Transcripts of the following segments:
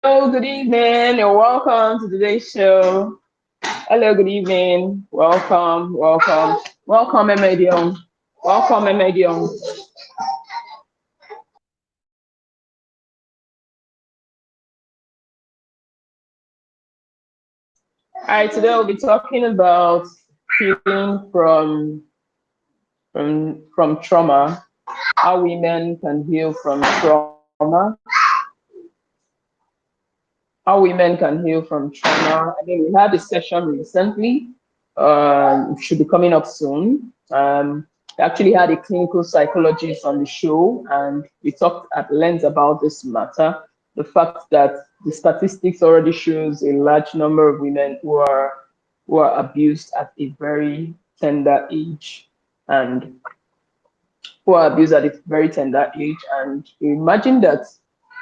Hello, good evening, and welcome to today's show. Hello, good evening. Welcome, Emedium. Welcome, Emedium. All right, today we'll be talking about healing from trauma, how women can heal from trauma, how women can heal from trauma. I mean, we had a session recently. Should be coming up soon. We actually had a clinical psychologist on the show, and we talked at length about this matter. The fact that the statistics already shows a large number of women who are abused at a very tender age, and who are abused at a very tender age. And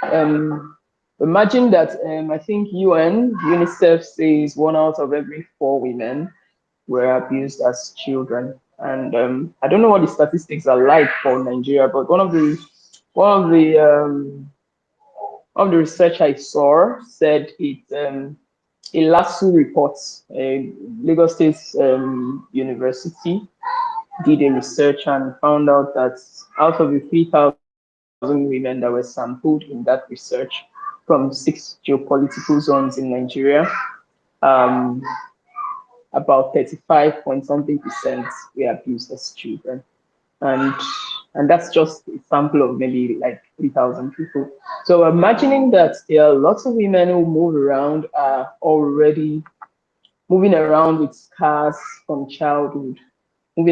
um, imagine that I think UNICEF says 1 out of every 4 women were abused as children. And I don't know what the statistics are like for Nigeria, but one of the research I saw said a LASU report, a Lagos State University did a research and found out that out of the 3,000 women that were sampled in that research from 6 geopolitical zones in Nigeria, um, about 35 point something percent were abused as children. And and that's just a sample of maybe like 3,000 people. So imagining that there are lots of women who move around are already moving around with scars from childhood, and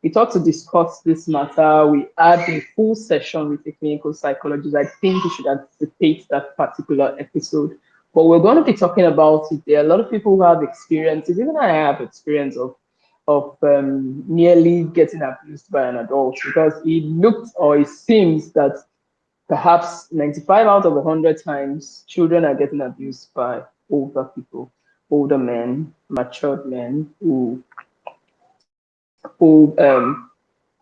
we thought to discuss this matter. We had a full session with a clinical psychologist. I think you should anticipate that particular episode. But we're going to be talking about it. There are a lot of people who have experiences. Even I have experience of nearly getting abused by an adult, because it looked or it seems that perhaps 95 out of 100 times children are getting abused by older people, older men, matured men who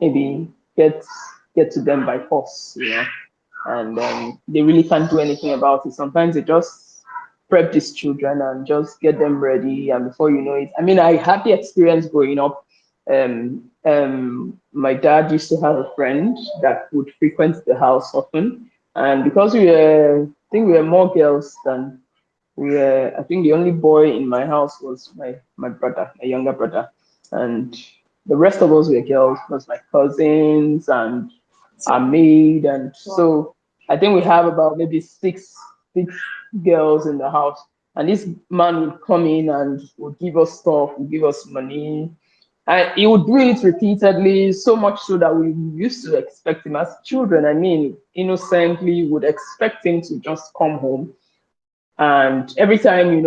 maybe get to them by force, and they really can't do anything about it. Sometimes they just prep these children and just get them ready, and before you know it, I mean, I had the experience growing up. My dad used to have a friend that would frequent the house often, and because I think we were more girls than I think the only boy in my house was my brother, my younger brother, and the rest of us were girls, plus my cousins and our maid, and so I think we have about maybe six girls in the house. And this man would come in and would give us stuff, would give us money, and he would do it repeatedly, so much so that we used to expect him as children. I mean, innocently would expect him to just come home. And every time,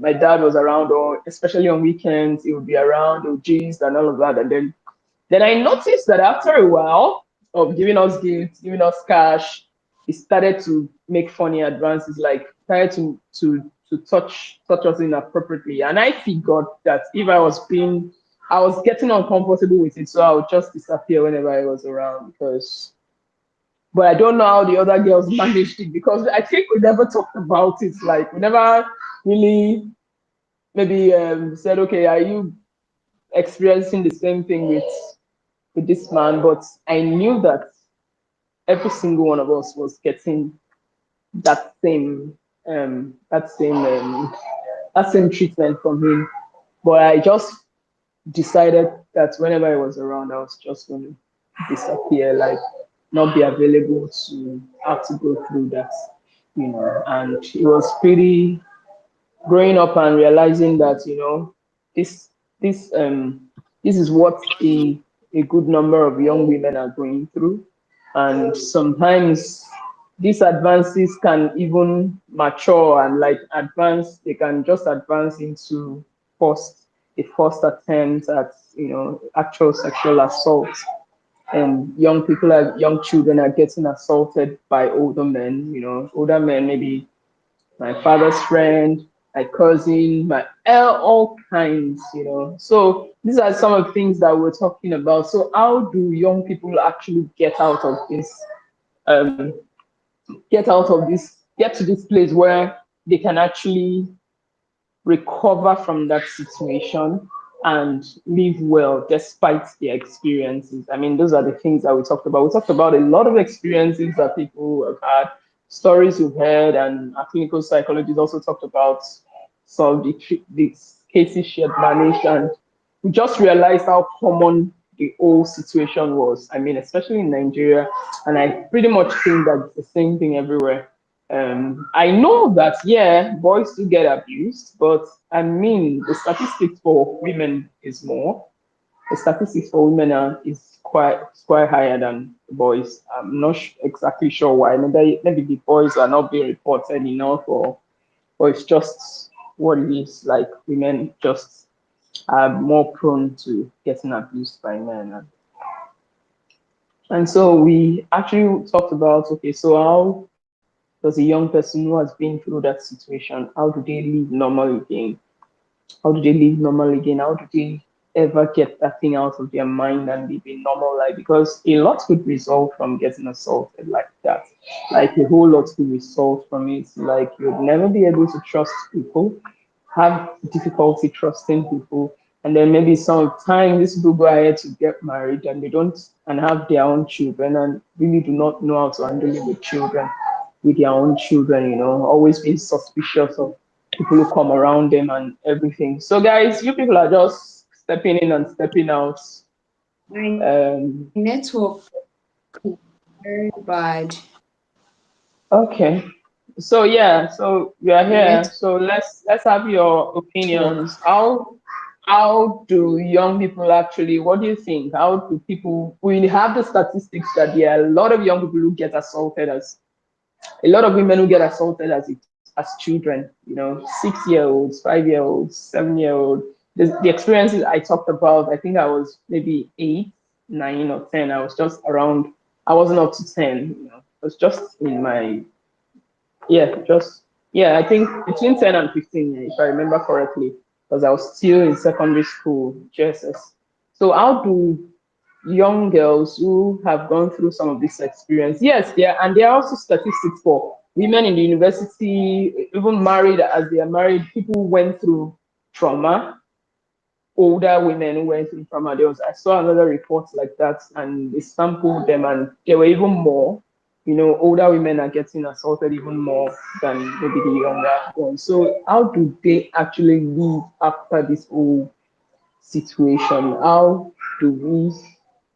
my dad was around, or especially on weekends, he would be around, he would gist and all of that. And then I noticed that after a while of giving us gifts, giving us cash, he started to make funny advances, like started to touch us inappropriately. And I figured that if I was getting uncomfortable with it, so I would just disappear whenever I was around. But I don't know how the other girls managed it, because I think we never talked about it. Like we never really maybe said, okay, are you experiencing the same thing with this man? But I knew that every single one of us was getting that same um that same um that same treatment from him. But I just decided that whenever I was around, I was just going to disappear, like not be available to have to go through that. And it was pretty growing up and realizing that this this this is what a good number of young women are going through. And sometimes these advances can even mature and like advance, they can just advance into first attempt at actual sexual assault. And young children are getting assaulted by older men, older men, maybe my father's friend, my cousin, my all kinds, you know. So these are some of the things that we're talking about. So how do young people actually um, get to this place where they can actually recover from that situation and live well despite their experiences. I mean, those are the things that we talked about. We talked about a lot of experiences that people have had, stories we've heard, and our clinical psychologists also talked about some of the cases she had managed. And we just realized how common the whole situation was. I mean, especially in Nigeria. And I pretty much think that it's the same thing everywhere. I know that, yeah, boys do get abused, but I mean, the statistics for women is more. The statistics for women is quite higher than the boys. I'm not exactly sure why. Maybe the boys are not being reported enough, or it's just what it is. Like women just are more prone to getting abused by men. And so we actually talked about, okay, so how does a young person who has been through that situation, how do they live normal again? How do they live normal again? How do they ever get that thing out of their mind and live a normal life? Because a lot could result from getting assaulted like that. Like a whole lot could result from it. Like you'd never be able to trust people, have difficulty trusting people, and then maybe some time these people go ahead to get married and they don't and have their own children and really do not know how to handle it with children, with their own children, you know, always being suspicious of people who come around them and everything. So guys, you people are just stepping in and stepping out. My Um, network is very bad. okay. So yeah, so we are My here. So let's have your network. opinions. How do young people actually, what do you think? How do people, we have the statistics that there are a lot of young people who get assaulted as a lot of women who get assaulted as children, you know, 6 year olds, 5 year olds, 7 year old. The experiences I talked about, I think I was maybe 8, 9, or 10. I was just around, I wasn't up to 10, you know, I was just in my, yeah, just, yeah, I think between 10 and 15, if I remember correctly, because I was still in secondary school, JSS. So how do young girls who have gone through some of this experience. Yes, there are also statistics for women in the university, even married as they are married, people who went through trauma, older women who went through trauma. I saw another report like that, and they sampled them, and there were even more. You know, older women are getting assaulted even more than maybe the younger ones. So, how do they actually live after this whole situation? Do we,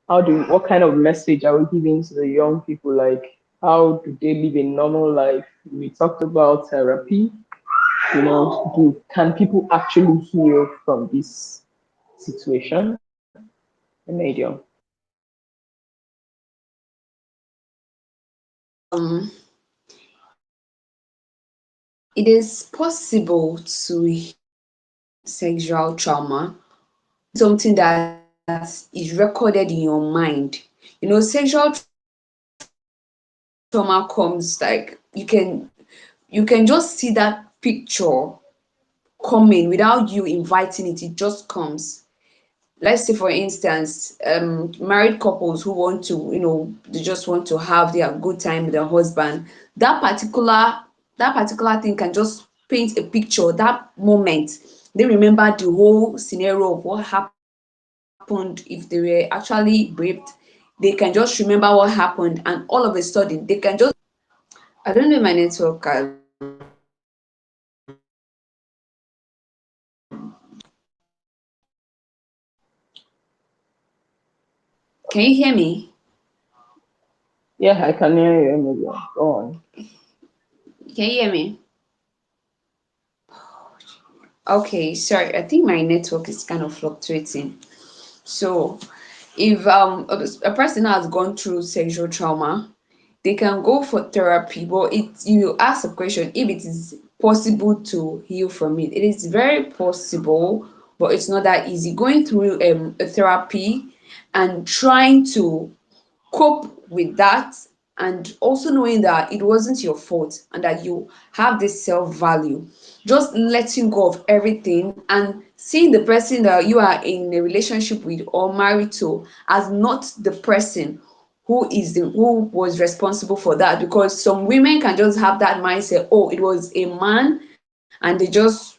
what kind of message are we giving to the young people? Like, how do they live a normal life? We talked about therapy, you know, can people actually heal from this situation? Medium. Um, it is possible to heal sexual trauma, something that is recorded in your mind. You know, sexual trauma comes like you can just see that picture coming without you inviting it. It just comes. Let's say, for instance, married couples who want to, they just want to have their good time with their husband. That particular thing can just paint a picture. That moment, they remember the whole scenario of what happened if they were actually raped. They can just remember what happened, and all of a sudden they can just. I don't know if my network can. Can you hear me? Yeah, I can hear you, Medium. Go on. Can you hear me? Okay, sorry. I think my network is kind of fluctuating. So, if a person has gone through sexual trauma, they can go for therapy. But you ask a question if it is possible to heal from it. It is very possible, but it's not that easy. Going through a therapy and trying to cope with that and also knowing that it wasn't your fault and that you have this self-value. Just letting go of everything and seeing the person that you are in a relationship with or married to as not the person who was responsible for that, because some women can just have that mindset, oh, it was a man, and they just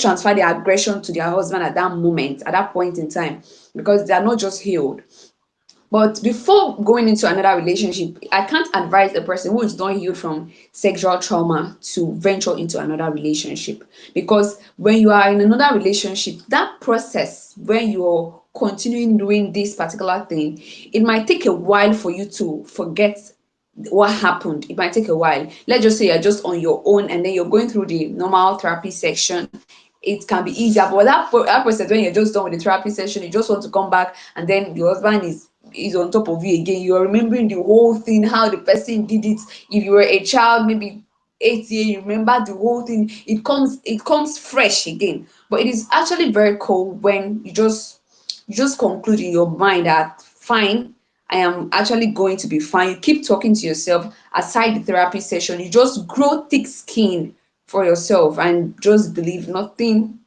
transfer their aggression to their husband at that moment, at that point in time, because they are not just healed. But before going into another relationship, I can't advise a person who is not healed from sexual trauma to venture into another relationship. Because when you are in another relationship, that process, when you're continuing doing this particular thing, it might take a while for you to forget what happened. It might take a while. Let's just say you're just on your own and then you're going through the normal therapy section. It can be easier, but that process, when you're just done with the therapy session, you just want to come back, and then your husband is on top of you again. You're remembering the whole thing, how the person did it. If you were a child, maybe 8 years, you remember the whole thing. It comes fresh again. But it is actually very cool when you just conclude in your mind that fine, I am actually going to be fine. You keep talking to yourself aside the therapy session. You just grow thick skin for yourself and just believe nothing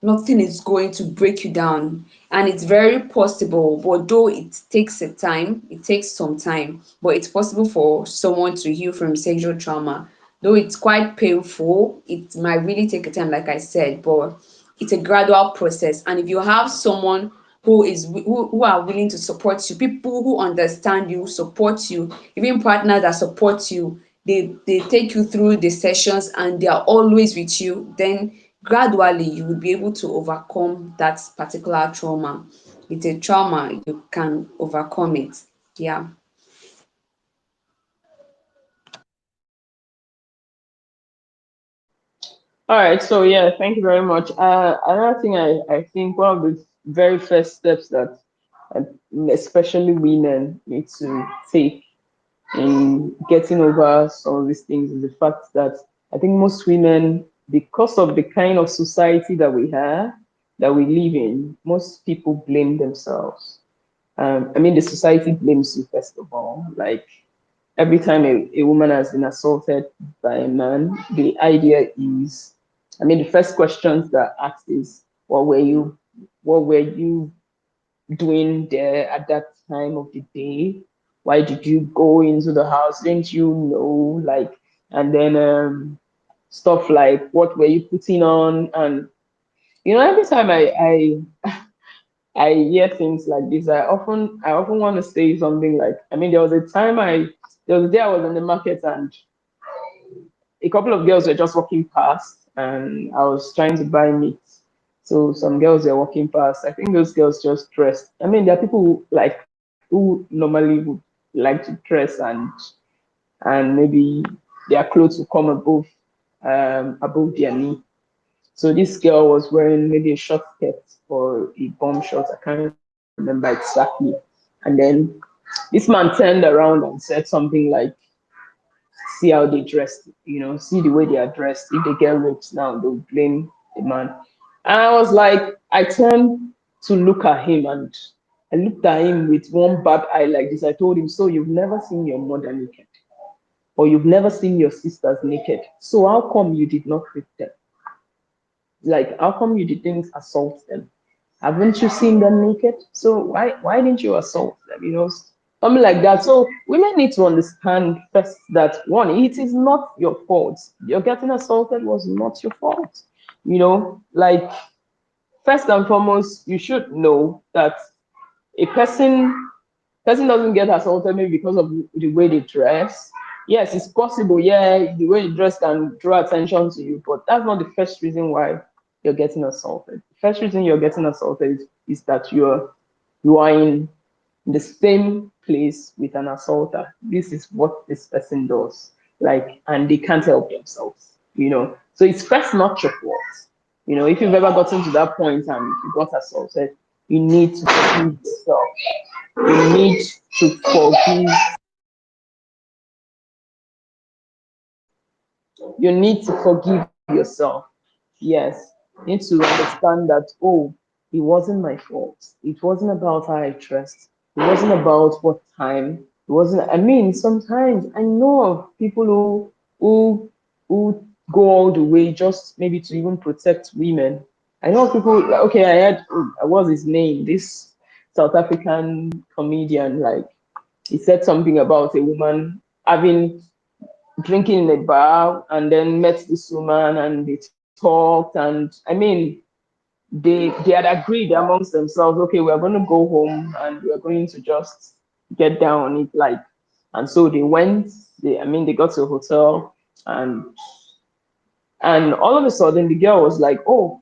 is going to break you down. And it's very possible, but though it takes some time, but it's possible for someone to heal from sexual trauma. Though it's quite painful, it might really take a time, like I said, but it's a gradual process. And if you have someone who are willing to support you, people who understand you, support you, even partners that support you, they take you through the sessions and they are always with you, then gradually you will be able to overcome that particular trauma. It's a trauma, you can overcome it. Yeah. All right, so yeah, thank you very much. Another thing I think one of the very first steps that uh, especially women need to take in getting over some of these things is the fact that I think most women, because of the kind of society that we have, that we live in, most people blame themselves. I mean, the society blames you first of all. Like every time a woman has been assaulted by a man, the idea is, I mean, the first questions that are asked is, what were you doing there at that time of the day? Why did you go into the house? Didn't you know? Like, and then stuff like, what were you putting on? And every time I hear things like this, I often want to say something like, I mean, there was a day I was in the market and a couple of girls were just walking past and I was trying to buy meat. So some girls were walking past. I think those girls just dressed. I mean, there are people who normally would like to dress and maybe their clothes will come above their knee. So this girl was wearing maybe a short skirt or a bomb short. I can't remember exactly. And then this man turned around and said something like, see how they dressed, see the way they are dressed. If they get raped now, they'll blame the man. And I was like, I turned to look at him and I looked at him with one bad eye like this. I told him, so you've never seen your mother naked or you've never seen your sisters naked. So how come you did not rape them? Like, how come you didn't assault them? Haven't you seen them naked? So why didn't you assault them? Something like that. So women need to understand first that one, it is not your fault. Your getting assaulted was not your fault. Like first and foremost, you should know that a person doesn't get assaulted maybe because of the way they dress. Yes, it's possible. Yeah, the way you dress can draw attention to you, but that's not the first reason why you're getting assaulted. The first reason you're getting assaulted is that you are in the same place with an assaulter. This is what this person does. Like, and they can't help themselves. So it's first not your fault. If you've ever gotten to that point and you got assaulted, you need to forgive yourself. You need to forgive. You need to forgive yourself. Yes. You need to understand that, oh, it wasn't my fault. It wasn't about how I dressed. It wasn't about what time. It wasn't. I mean, sometimes I know of people who who go all the way just maybe to even protect women. I know of people. Like, okay, I had what's his name? This South African comedian. Like he said something about a woman having drinking in a bar and then met this woman and they talked and I mean they had agreed amongst themselves, okay, we're going to go home and we're going to just get down on it, like, and so they went. They got to a hotel and all of a sudden the girl was like, oh,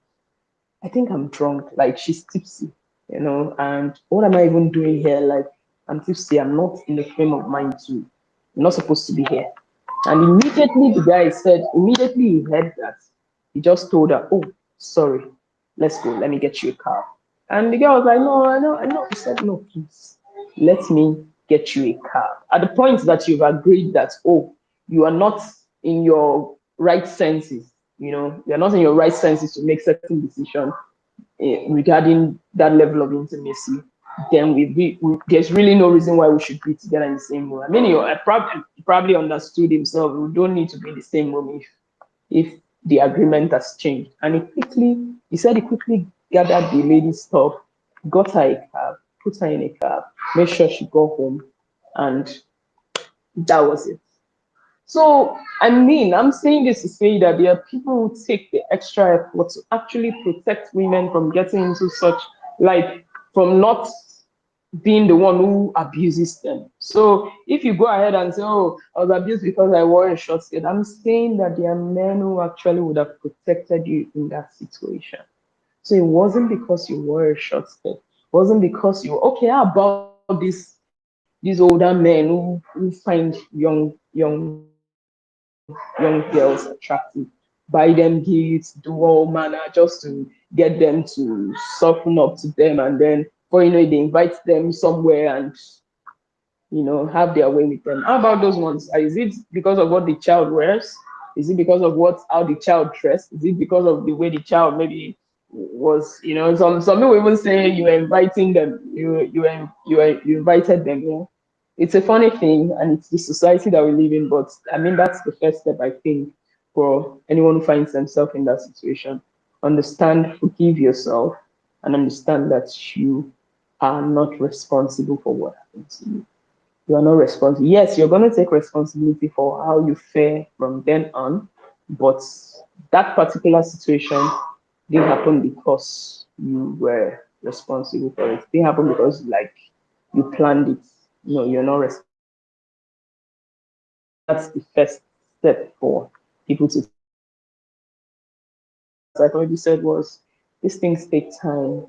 I think I'm drunk, like she's tipsy, and what am I even doing here? Like, I'm tipsy, I'm not in the frame of mind to, I'm not supposed to be here. And immediately the guy said, immediately he heard that, he just told her, oh, sorry, let's go, let me get you a car. And the girl was like, no, I know. He said, no, please, let me get you a car. At the point that you've agreed that, oh, you are not in your right senses, you're not in your right senses to make certain decisions regarding that level of intimacy, then there's really no reason why we should be together in the same room. I mean, I probably understood himself. We don't need to be in the same room if the agreement has changed. And he said he quickly gathered the lady's stuff, got her a cab, put her in a cab, made sure she got home, and that was it. So, I mean, I'm saying this to say that there are people who take the extra effort to actually protect women from getting into such, like, from not being the one who abuses them. So, if you go ahead and say, oh, I was abused because I wore a short skirt, I'm saying that there are men who actually would have protected you in that situation. So, it wasn't because you wore a short skirt, it wasn't because you, okay, how about these older men who find young girls attractive, buy them gifts, do all manner just to get them to soften up to them, and then for they invite them somewhere and have their way with them. How about those ones? Is it because of what the child wears? Is it because of how the child dressed? Is it because of the way the child maybe was? Some people even say you were inviting them. You invited them. It's a funny thing, and it's the society that we live in. But I mean, that's the first step, I think, for anyone who finds themselves in that situation. Understand, forgive yourself, and understand that you are not responsible for what happens to you. You are not responsible. Yes, you're going to take responsibility for how you fare from then on, but that particular situation didn't happen because you were responsible for it. It didn't happen because like you planned it. No, you're not responsible for it. And I think that's the first step for people to take. And what our psychology said was these things take time.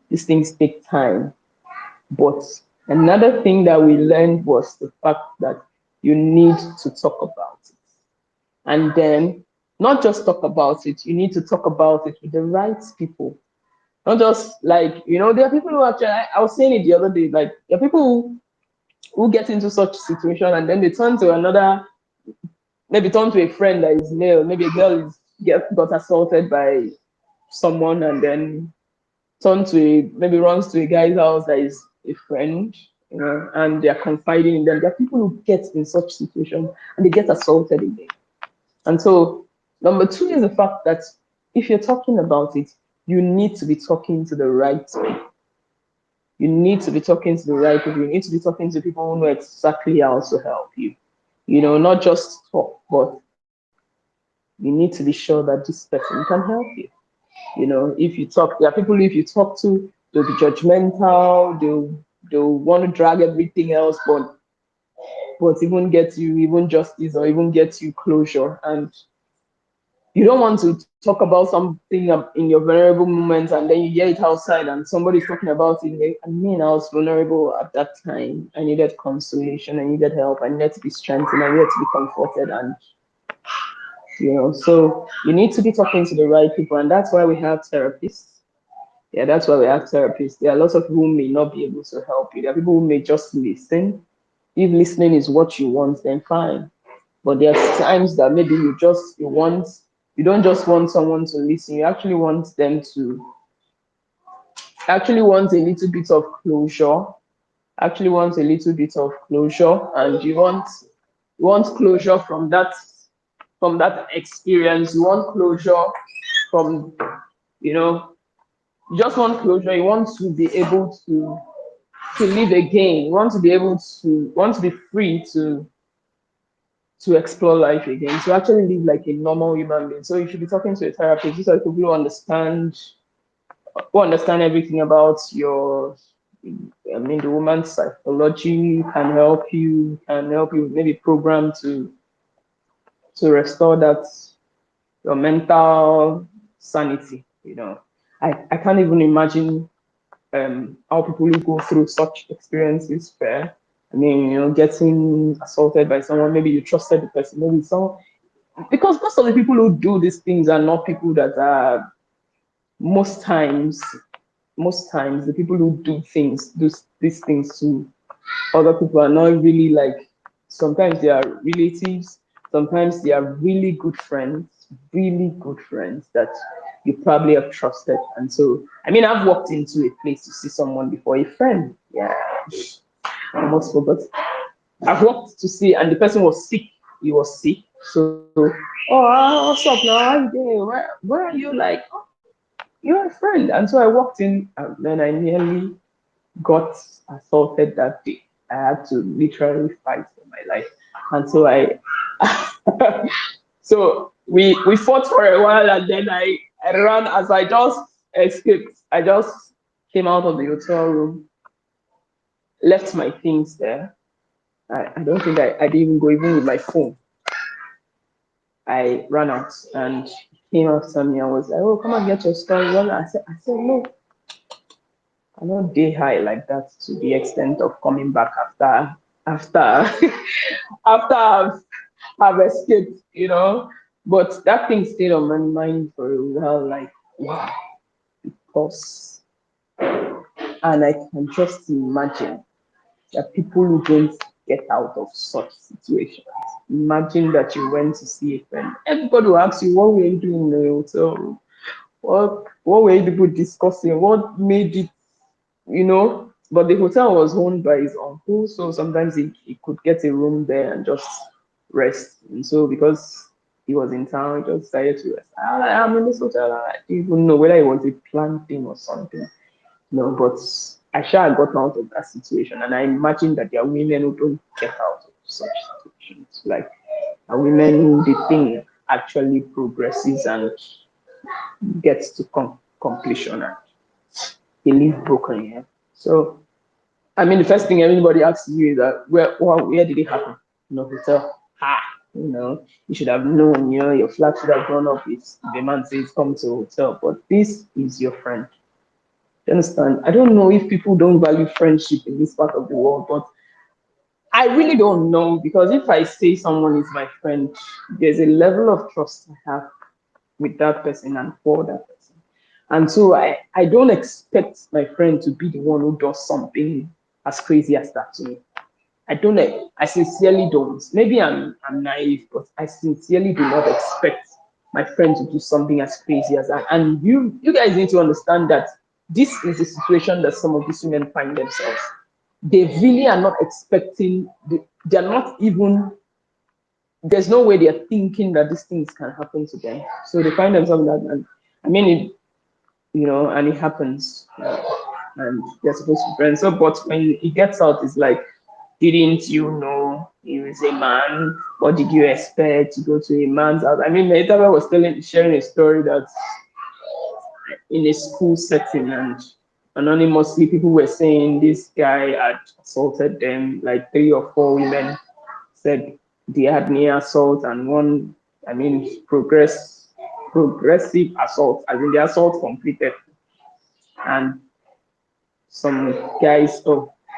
These things take time. But another thing that we learned was the fact that you need to talk about it. And then not just talk about it, you need to talk about it with the right people. Not just like, there are people who actually, I was saying it the other day, like, there are people who get into such situation and then they turn to another, maybe turn to a friend that is male, maybe a girl got assaulted by someone and then maybe runs to a guy's house that is a friend, and they're confiding in them. There are people who get in such situations and they get assaulted again. And so, number two is the fact that if you're talking about it, you need to be talking to the right people. You need to be talking to the right people. You need to be talking to people who know exactly how to help you. Not just talk, but you need to be sure that this person can help you. If you talk, there are people if you talk to, they'll be judgmental, they'll want to drag everything else, but even get you even justice or even get you closure. And you don't want to talk about something in your vulnerable moments and then you hear it outside and somebody's talking about it. I mean, I was vulnerable at that time. I needed consolation, I needed help, I needed to be strengthened, I needed to be comforted, and so you need to be talking to the right people, and that's why we have therapists. Yeah, that's why we have therapists. There are lots of people who may not be able to help you. There are people who may just listen. If listening is what you want, then fine. But there are times that maybe you don't just want someone to listen. You actually want a little bit of closure. actually want a little bit of closure, and you want closure from that experience. You want closure from, you know, you just want closure. You want to be able to live again. You want to be able to want to be free to explore life again, to actually live like a normal human being. So you should be talking to a therapist. These are people who understand everything about your, I mean, the woman's psychology, can help you maybe program to restore that your mental sanity. I can't even imagine how people who go through such experiences fare. I mean, getting assaulted by someone, maybe you trusted the person, maybe someone, because most of the people who do these things are not people that are, most times, the people who do these things to other people are not really like, sometimes they are relatives, sometimes they are really good friends that you probably have trusted. And so, I mean, I've walked into a place to see someone before, a friend. Yeah, I almost forgot. I've walked to see, and the person was sick. He was sick. So, oh, what's up now? How you doing? Where are you? Like, oh, you're a friend. And so I walked in, and then I nearly got assaulted that day. I had to literally fight for my life. And so we fought for a while, and then I ran. As I just escaped, I just came out of the hotel room, left my things there. I don't think I didn't even go even with my phone. I ran out, and he came after me and was like, "Oh, come and get your stuff." I said, no, I'm not day high like that to the extent of coming back after after I've escaped. But that thing stayed on my mind for a while, like, wow, because, and I can just imagine that people who don't get out of such situations. Imagine that you went to see a friend. Everybody will ask you, what were you doing in the hotel room? What were you people discussing? What made it. But the hotel was owned by his uncle, so sometimes he could get a room there and just rest. And so, because he was in town, he just decided to rest. I'm in this hotel. I didn't even know whether it was a planned thing or something. No, but I sure I got out of that situation, and I imagine that there are women who don't get out of such situations. Like, are women who the thing actually progresses and gets to completion, and they leave broken. Yeah. So, I mean, the first thing anybody asks you is that, where did it happen? Hotel. Ah, you should have known. Your flag should have gone up if the man says come to a hotel. But this is your friend. You understand? I don't know if people don't value friendship in this part of the world, but I really don't know, because if I say someone is my friend, there's a level of trust I have with that person and for that person. And so I don't expect my friend to be the one who does something as crazy as that to me. I don't know. I sincerely don't. Maybe I'm naive, but I sincerely do not expect my friend to do something as crazy as that. And you guys need to understand that this is the situation that some of these women find themselves. They really are not expecting. They're not even. There's no way they're thinking that these things can happen to them. So they find themselves in that. And I mean, and it happens. And they're supposed to be friends. So, but when it gets out, it's like, didn't you know he was a man? What did you expect to go to a man's house? I mean, Maitaba was sharing a story that in a school setting, and anonymously people were saying this guy had assaulted them, like 3 or 4 women said they had near assault, and one, I mean, progressive assault, as in the assault completed. And some guys,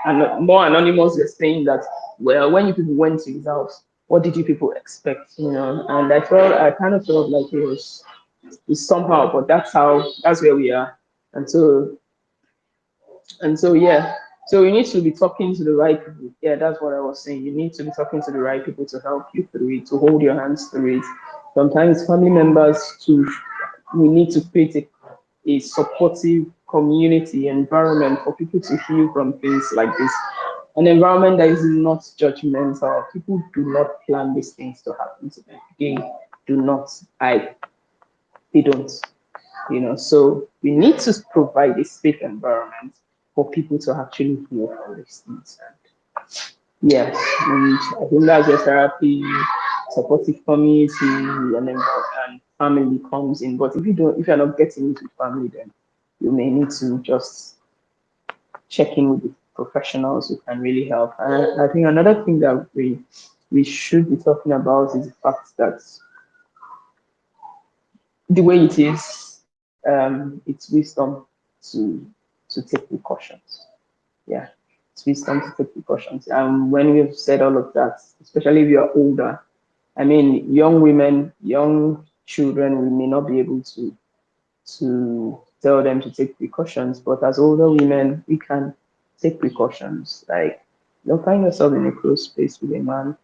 and more anonymous, were saying that, well, when you people went to his house, what did you people expect? And I kind of felt like it's somehow, but that's where we are. And so yeah. So you need to be talking to the right people. Yeah, that's what I was saying. You need to be talking to the right people to help you through it, to hold your hands through it. Sometimes family members too. We need to create a supportive community environment for people to heal from things like this. An environment that is not judgmental. People do not plan these things to happen to them. They do not. They don't. So we need to provide a safe environment for people to actually heal from these things. Yes, and I think that's where therapy, supportive community, and family comes in. But if you're not getting it with family, then you may need to just check in with the professionals who can really help. And I think another thing that we should be talking about is the fact that the way it is, it's wisdom to take precautions. Yeah, it's wisdom to take precautions. And when we've said all of that, especially if you're older, I mean, young women, young children, we may not be able to tell them to take precautions, but as older women, we can take precautions. Like, you'll find yourself in a close space with a man,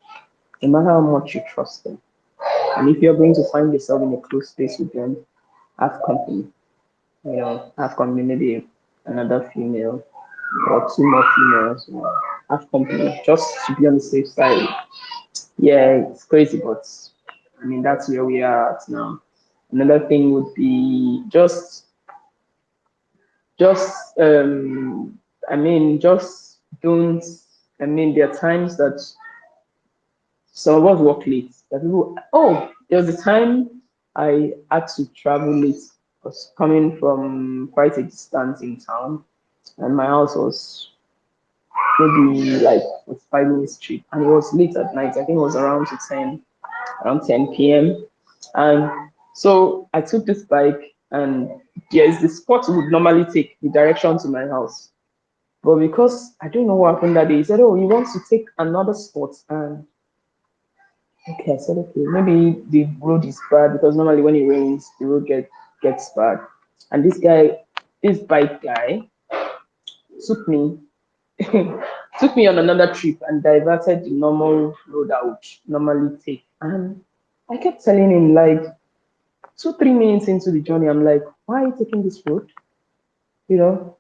no matter how much you trust them. And if you're going to find yourself in a close space with them, have company. Have company, maybe another female or two more females, have company, just to be on the safe side. Yeah, it's crazy, but I mean, that's where we are at now. Another thing would be just I mean, just don't. I mean, there are times that some of us work late. That people, oh, there was a time I had to travel late. I was coming from quite a distance in town, and my house was maybe like 5 minutes trip, and it was late at night. I think it was around 10 p.m. And so I took this bike, and there's the spot we would normally take the direction to my house. But because I don't know what happened that day, he said, "Oh, you want to take another spot?" And okay, I said, "Okay, maybe the road is bad because normally when it rains, the road gets bad." And this bike guy, took me took me on another trip and diverted the normal road I would normally take. And I kept telling him, like, 2, 3 minutes into the journey, I'm like, why are you taking this road?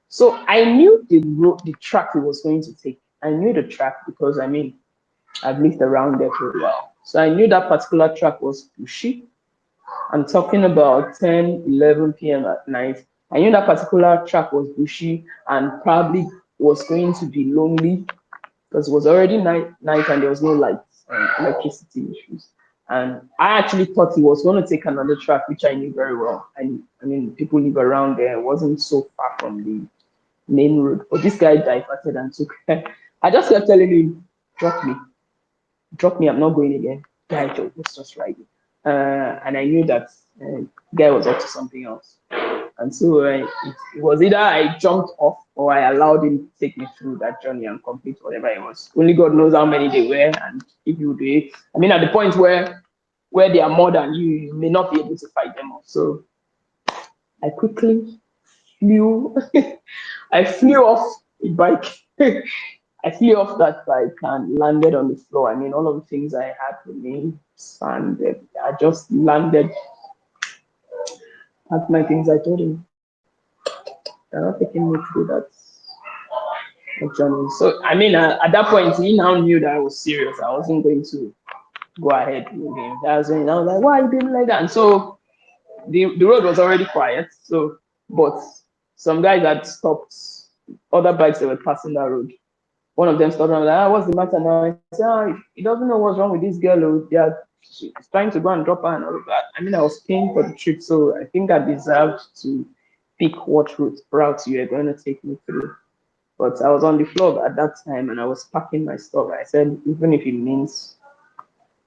So I knew the track he was going to take. I knew the track because I mean I've lived around there for a while. So I knew that particular track was bushy. I'm talking about 10, 11 p.m. at night. I knew that particular track was bushy and probably was going to be lonely because it was already night and there was no lights and electricity issues. And I actually thought he was going to take another track, which I knew very well. I mean, people live around there. It wasn't so far from the main road. But this guy diverted and took. I just kept telling him, drop me. I'm not going again. Guy, let's just ride it. And I knew that guy was up to something else. And so it was either I jumped off or I allowed him to take me through that journey and complete whatever it was. Only God knows how many they were and if you do it. I mean, at the point where they are more than you, you may not be able to fight them off. So I quickly flew. I flew off the bike. I flew off that bike and landed on the floor. I mean, all of the things I had with me, sand, I just landed at my things. I told him, they're not taking me through that journey. So, I mean, at that point, he now knew that I was serious. I wasn't going to go ahead with him. That's when I was like, why you doing like that? And so the road was already quiet. So, but some guys had stopped other bikes that were passing that road. One of them stopped and was like, what's the matter now? I said, he doesn't know what's wrong with this girl. She's trying to go and drop her and all of that. I mean, I was paying for the trip, so I think I deserved to pick what route you are going to take me through. But I was on the floor at that time and I was packing my stuff. I said, even if it means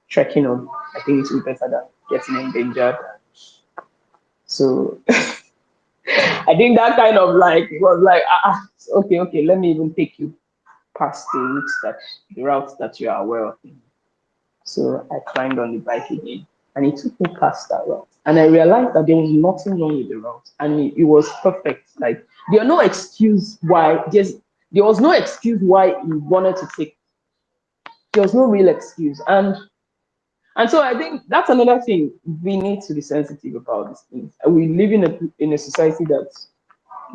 trekking on, I think it will be better than getting endangered. So I think that kind of like was like, okay, let me even take you past the routes that you are aware of. So I climbed on the bike again and it took me past that route. And I realized that there was nothing wrong with the route and it was perfect. Like there was no excuse why he wanted to take. There was no real excuse. And so I think that's another thing we need to be sensitive about these things. We live in a society that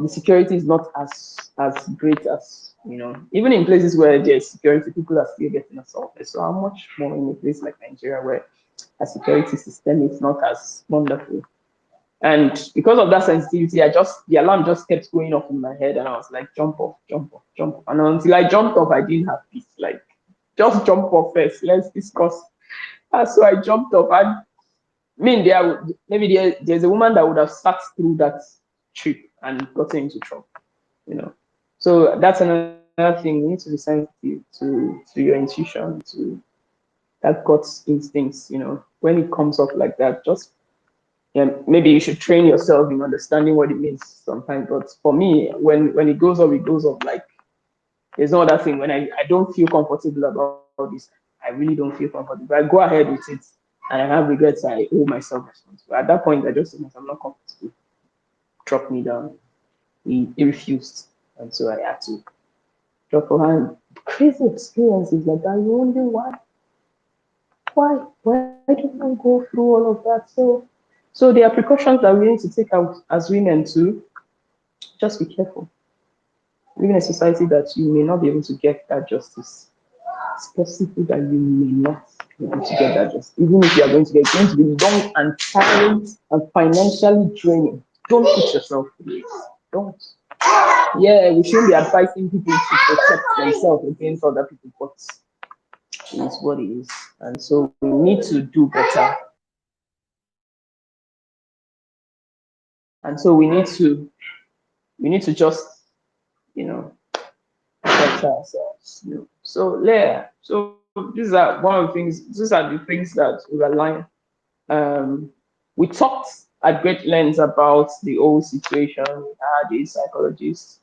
the security is not as great as, even in places where there's security, people are still getting assaulted. So how much more in a place like Nigeria where a security system is not as wonderful. And because of that sensitivity, the alarm just kept going off in my head, and I was like, jump off, jump off, jump off. And until I jumped off, I didn't have peace. Like, just jump off first. Let's discuss. And so I jumped off. And I mean, there's a woman that would have sat through that trip and gotten into trouble, you know. So that's another thing. You need to be sensitive to your intuition, to that God's instincts, When it comes up like that, just, yeah, maybe you should train yourself in understanding what it means sometimes. But for me, when it goes up like there's no other thing. When I don't feel comfortable about this, I really don't feel comfortable. If I go ahead with it and I have regrets, I owe myself responsible. At that point, I just think I'm not comfortable. Drop me down. He refused. And so I had to drop her hand. Crazy experiences like that. You wonder why do I go through all of that? So there are precautions that we need to take out as women too. Just be careful. Live in a society that you may not be able to get that justice. It's possible that you may not be able to get that justice. Even if you are going to get, it's going to be long and tiring and financially draining. Don't put yourself through it. Don't. Yeah, we shouldn't be advising people to protect themselves against other people, but it is what it is. And so we need to do better. And so we need to just, you know, better ourselves. So yeah, so these are one of the things. These are the things that we align. Um, we talked at great length about the whole situation. We had a psychologist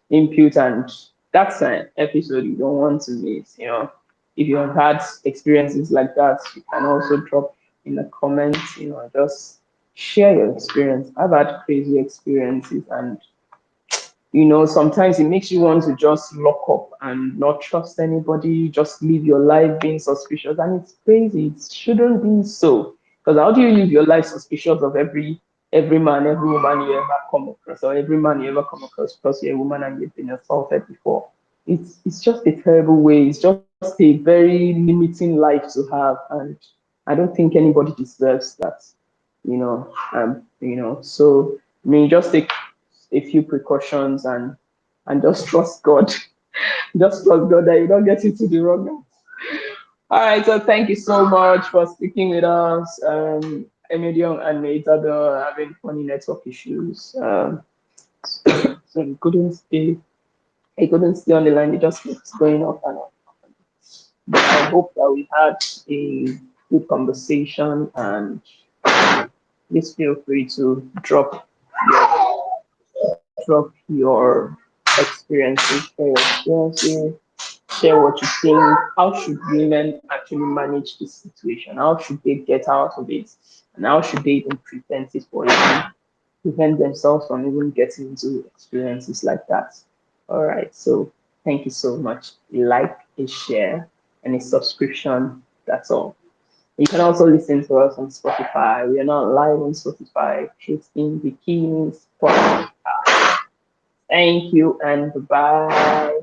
input, and that's an episode you don't want to miss. If you have had experiences like that, you can also drop in the comments. Just share your experience. I've had crazy experiences, and sometimes it makes you want to just lock up and not trust anybody, just live your life being suspicious. And it's crazy. It shouldn't be so. Because how do you live your life suspicious of every man, every woman you ever come across, or every man you ever come across because you're a woman and you've been assaulted before? It's just a terrible way. It's just a very limiting life to have. And I don't think anybody deserves that. So I mean, just take a few precautions and just trust God. Just trust God that you don't get into the wrong hands. All right, so thank you so much for sticking with us. Emilion and Meitado are having funny network issues. So he couldn't stay on the line. It just keeps going off and off. But I hope that we had a good conversation, and please feel free to drop your experiences, share what you think. How should women actually manage this situation? How should they get out of it? And how should they even prevent it, or even prevent themselves from even getting into experiences like that? All right. So thank you so much. Like, a share, and a subscription. That's all. You can also listen to us on Spotify. We are not live on Spotify. It's in Bikinis Podcast. Thank you and bye.